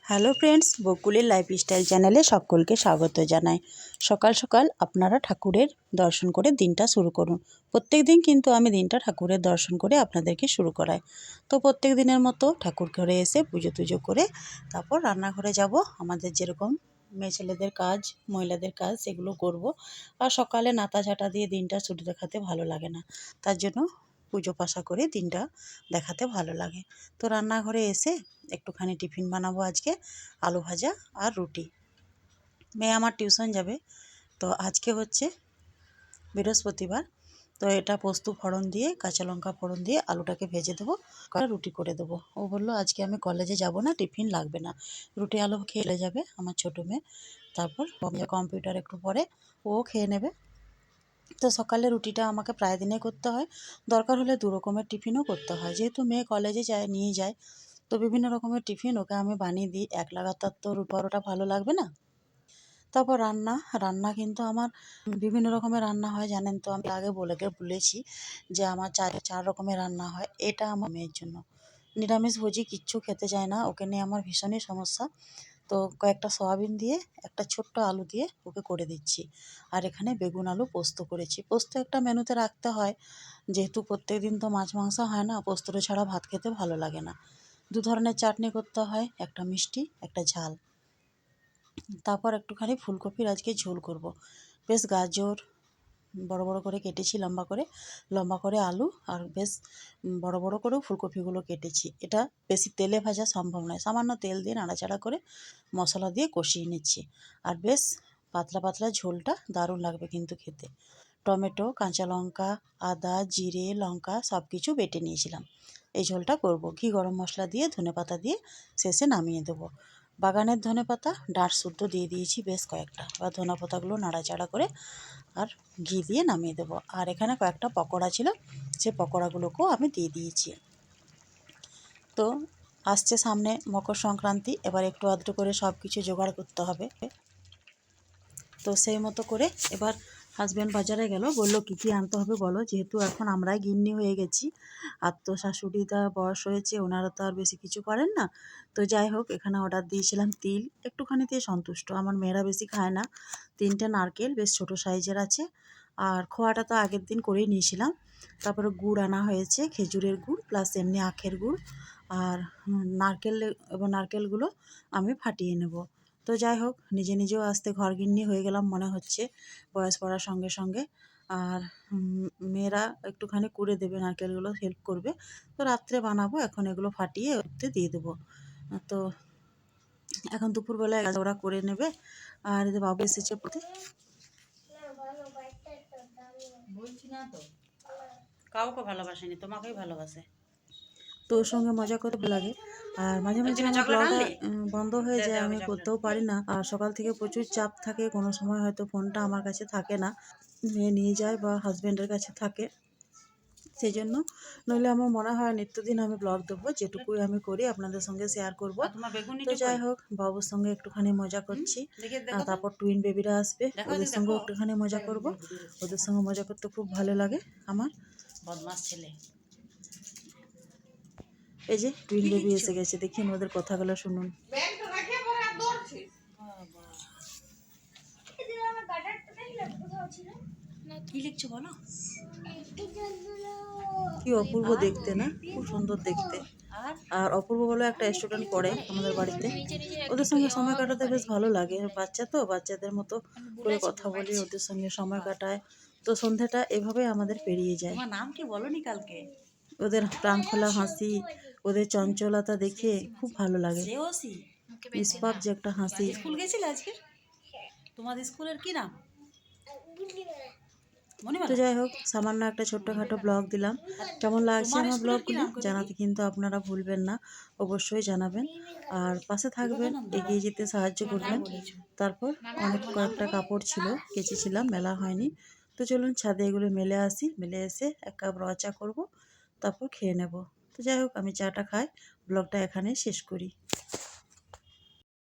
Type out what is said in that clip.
Hello friends, বকুলের lifestyle চ্যানেলে সকলকে স্বাগত জানাই। সকাল সকাল আপনারা ঠাকুরের দর্শন করে দিনটা শুরু করুন। প্রত্যেক দিন কিন্তু আমি দিনটা ঠাকুরের দর্শন করে আপনাদেরকে শুরু করাই। তো প্রত্যেক দিনের মতো ঠাকুর ঘরে এসে পুজো টুজো করে তারপর রান্নাঘরে যাব। আমাদের যেরকম মেয়ে ছেলেদের কাজ, মহিলাদের কাজ, সেগুলো করব। আর সকালে নাতা ঝাঁটা দিয়ে দিনটা শুরু দেখাতে ভালো লাগে না, তার জন্য পুজো পাশা করে দিনটা দেখাতে ভালো লাগে। তো রান্নাঘরে এসে একটুখানি টিফিন বানাবো আজকে, আলু ভাজা আর রুটি। মেয়ে আমার টিউশন যাবে, তো আজকে হচ্ছে বৃহস্পতিবার। তো এটা পোস্ত ফোড়ন দিয়ে, কাঁচা লঙ্কা ফোড়ন দিয়ে আলুটাকে ভেজে দেবো, রুটি করে দেবো। ও বললো আজকে আমি কলেজে যাব না, টিফিন লাগবে না, রুটি আলু খেয়ে যাবে আমার ছোটো মেয়ে। তারপর কম্পিউটার একটু পরে ও খেয়ে নেবে। তো সকালে রুটিটা আমাকে প্রায় দিনে করতে হয়, দরকার হলে দু রকমের টিফিনও করতে হয়। যেহেতু মেয়ে কলেজে যায়, নিয়ে যায়, তো বিভিন্ন রকমের টিফিন ওকে আমি বানিয়ে দিই। এক লাগাতার তো পরোটা ভালো লাগবে না। তারপর রান্না কিন্তু আমার বিভিন্ন রকমের রান্না হয়, জানেন তো। আমি আগে বলেছি যে আমার চার রকমের রান্না হয়। এটা আমার মেয়ের জন্য। নিরামিষভোজী কিচ্ছু খেতে চায় না, ওকে নিয়ে আমার ভীষণই সমস্যা। তো কয়েকটা সয়াবিন দিয়ে, একটা ছোট্ট আলু দিয়ে ওকে করে দিচ্ছি। আর এখানে বেগুন আলু পোস্ত করেছি। পোস্ত একটা মেনুতে রাখতে হয়, যেহেতু প্রত্যেক দিন তো মাছ মাংস হয় না, পোস্তটা ছাড়া ভাত খেতে ভালো লাগে না। দু ধরনের চাটনি করতে হয়, একটা মিষ্টি, একটা ঝাল। তারপর একটুখানি ফুলকপির আজকে ঝোল করব। বেশ গাজর বড় বড় করে কেটেছি, লম্বা করে আলু, আর বেশ বড় বড় করেও ফুলকপিগুলো কেটেছি। এটা বেশি তেলে ভাজা সম্ভব নয়, সামান্য তেল দিয়ে নাড়াচাড়া করে মশলা দিয়ে কষিয়ে নিচ্ছি। আর বেশ পাতলা পাতলা ঝোলটা দারুণ লাগবে কিন্তু খেতে। টমেটো, কাঁচা লঙ্কা, আদা, জিরে, লঙ্কা সব কিছু বেটে নিয়েছিলাম। এই ঝোলটা করব। ঘি গরম মশলা দিয়ে, ধনেপাতা দিয়ে শেষে নামিয়ে দেবো। বাগানের ধনেপাতা ডাঁট শুদ্ধ দিয়ে দিয়েছি বেশ কয়েকটা। এবার ধনেপাতাগুলো নাড়াচাড়া করে আর ঘি দিয়ে নামিয়ে দেবো। আর এখানে কয়েকটা পকোড়া ছিল, সেই পকোড়াগুলোকেও আমি দিয়ে দিয়েছি। তো আসছে সামনে মকর সংক্রান্তি, এবার একটু আধটু করে সব কিছু জোগাড় করতে হবে। তো সেই মতো করে এবার হাজব্যান্ড বাজারে গেল, বললো কী কী আনতে হবে বলো। যেহেতু এখন আমরাই গিন্নি হয়ে গেছি, আর তো শাশুড়িটা বয়স হয়েছে, ওনারা তো আর বেশি কিছু পারেন না। তো যাই হোক, এখানে অর্ডার দিয়েছিলাম তিল, একটুখানিতে সন্তুষ্ট। আমার মেয়েরা বেশি খায় না। 3টে নারকেল বেশ ছোটো সাইজের আছে, আর খোয়াটা তো আগের দিন করেই নিয়েছিলাম। তারপরে গুড় আনা হয়েছে, খেজুরের গুড় প্লাস এমনি আখের গুড়। আর নারকেলগুলো আমি ফাটিয়ে নেব। তো যাই হোক, নিজেও আস্তে ঘরগিন্নি হয়ে গেলাম মনে হচ্ছে বয়স বাড়ার সঙ্গে সঙ্গে। আর মেয়েরা একটুখানি করে দেবে, নারকেলগুলো হেল্প করবে। তো রাত্রে বানাবো, এখন এগুলো ফাটিয়ে ওতে দিয়ে দেবো। তো এখন দুপুরবেলায় ওরা করে নেবে। আর এদের বাবু এসেছে পড়তে, বলছি না তো কাউকে ভালোবাসেনি, তোমাকেই ভালোবাসে। তো ওর সঙ্গে মজা করতে ভালো লাগে। আর মাঝে মাঝে আমার ব্লগটা বন্ধ হয়ে যায়, আমি করতেও পারি না। আর সকাল থেকে প্রচুর চাপ থাকে, কোনো সময় হয়তো ফোনটা আমার কাছে থাকে না, মেয়ে নিয়ে যায় বা হাজব্যান্ডের কাছে থাকে, সেই জন্য। নইলে আমার মনে হয় নিত্যদিন আমি ব্লগ দেবো, যেটুকুই আমি করি আপনাদের সঙ্গে শেয়ার করব। তো যাই হোক, বাবুর সঙ্গে একটুখানি মজা করছি। তারপর টুইন বেবিরা আসবে, ওদের সঙ্গেও একটুখানি মজা করব। ওদের সঙ্গে মজা করতে খুব ভালো লাগে আমার। বদমাস ছেলে। এই যে টুইন বেবি এসে গেছে, দেখুন ওদের কথাগুলো শুনুন। কি লিখছো বলো? কি অপূর্ব দেখতে না, খুব সুন্দর দেখতে। আর অপূর্ব বলে একটা স্টুডেন্ট পড়ে আমাদের বাড়িতে, ওদের সঙ্গে সময় কাটাতে বেশ ভালো লাগে। বাচ্চা তো, বাচ্চাদের মতো করে কথা বলি, ওদের সঙ্গে সময় কাটায়। তো সন্ধ্যাটা এভাবে আমাদের পেরিয়ে যায়। আমার নাম কি বলনি কালকে? ওদের প্রাণখোলা হাসি, ওদের চঞ্চলতা দেখে খুব ভালো লাগে। নিষ্পাপ যে একটা হাসি। স্কুল গেছিলে আজকে? তোমাদের স্কুলের কি নাম? তো যাই হোক, সামান্য একটা ছোট্টখাটো ব্লগ দিলাম। কেমন লাগছে আমার ব্লগগুলি জানাতে কিন্তু আপনারা ভুলবেন না, অবশ্যই জানাবেন। আর পাশে থাকবেন, এগিয়ে যেতে সাহায্য করবেন। তারপর কয়েকটা কাপড় ছিল, কেচেছিলাম, মেলা হয়নি। তো চলুন ছাদে এগুলো মেলে আসি, মেলে এসে 1 কাপ র চা করবো, তারপর খেয়ে নেব। তো যাই হোক, আমি চাটা খাই, ব্লগটা এখানেই শেষ করি।